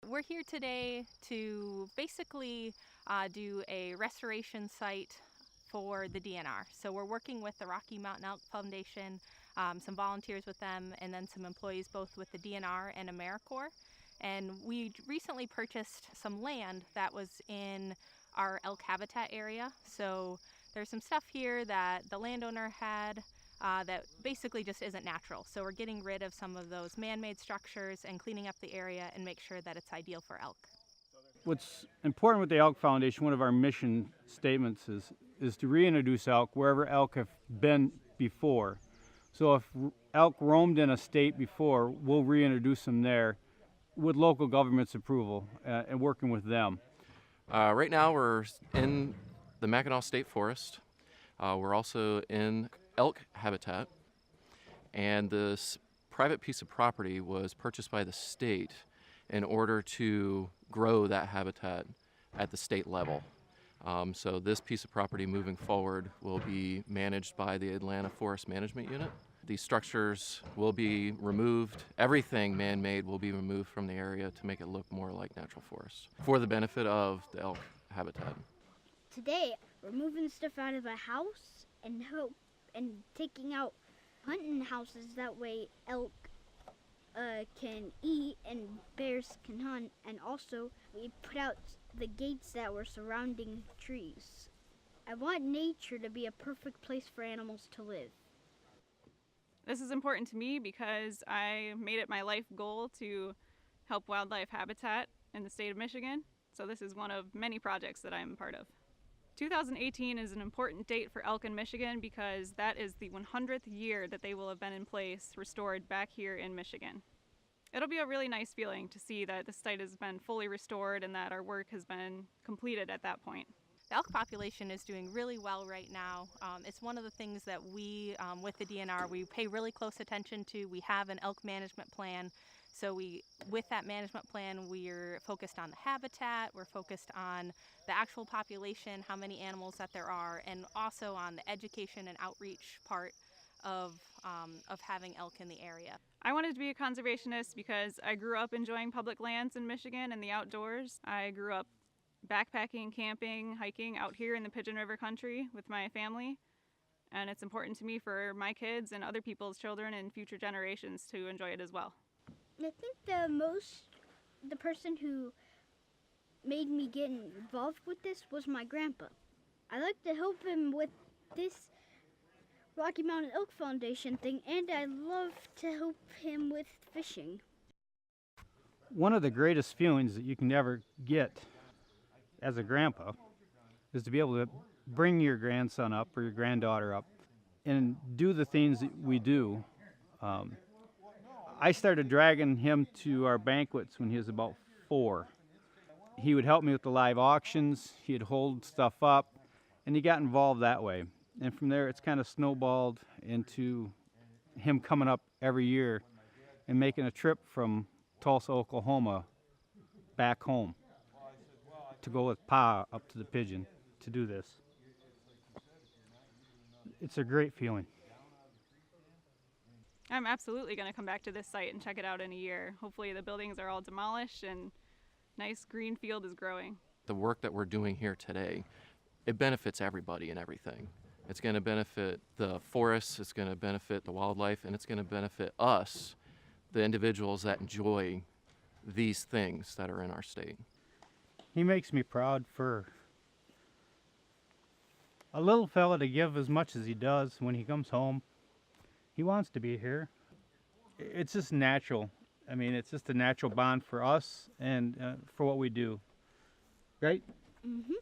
We're here today to basically do a restoration site for the DNR. So we're working with the Rocky Mountain Elk Foundation, some volunteers with them, and then some employees both with the DNR and AmeriCorps. And we recently purchased some land that was in our Elk Habitat area. So there's some stuff here that the landowner had that basically just isn't natural. So we're getting rid of some of those man-made structures and cleaning up the area and make sure that it's ideal for elk. What's important with the Elk Foundation, one of our mission statements is to reintroduce elk wherever elk have been before. So if elk roamed in a state before, we'll reintroduce them there with local government's approval and working with them. Right now we're in the Mackinac State Forest. We're also in Elk Habitat, and this private piece of property was purchased by the state in order to grow that habitat at the state level. So this piece of property moving forward will be managed by the Atlanta Forest Management Unit. These structures will be removed. Everything man-made will be removed from the area to make it look more like natural forest for the benefit of the elk habitat. Today, we're moving stuff out of a house and taking out hunting houses. That way elk can eat and bears can hunt. And also, we put out the gates that were surrounding trees. I want nature to be a perfect place for animals to live. This is important to me because I made it my life goal to help wildlife habitat in the state of Michigan. So this is one of many projects that I'm a part of. 2018 is an important date for elk in Michigan because that is the 100th year that they will have been in place, restored back here in Michigan. It'll be a really nice feeling to see that the site has been fully restored and that our work has been completed at that point. The elk population is doing really well right now. It's one of the things that we, with the DNR, we pay really close attention to. We have an elk management plan. So with that management plan, we're focused on the habitat, we're focused on the actual population, how many animals that there are, and also on the education and outreach part of having elk in the area. I wanted to be a conservationist because I grew up enjoying public lands in Michigan and the outdoors. I grew up backpacking, camping, hiking out here in the Pigeon River country with my family. And it's important to me for my kids and other people's children and future generations to enjoy it as well. I think the person who made me get involved with this was my grandpa. I like to help him with this Rocky Mountain Elk Foundation thing, and I love to help him with fishing. One of the greatest feelings that you can ever get as a grandpa is to be able to bring your grandson up or your granddaughter up and do the things that we do. I started dragging him to our banquets when he was about 4. He would help me with the live auctions, he'd hold stuff up, and he got involved that way. And from there it's kind of snowballed into him coming up every year and making a trip from Tulsa, Oklahoma back home to go with Pa up to the Pigeon to do this. It's a great feeling. I'm absolutely going to come back to this site and check it out in a year. Hopefully the buildings are all demolished and nice green field is growing. The work that we're doing here today, it benefits everybody and everything. It's going to benefit the forests, it's going to benefit the wildlife, and it's going to benefit us, the individuals that enjoy these things that are in our state. He makes me proud for a little fella to give as much as he does when he comes home. He wants to be here. It's just natural. I mean, it's just a natural bond for us and for what we do. Right? Mm-hmm.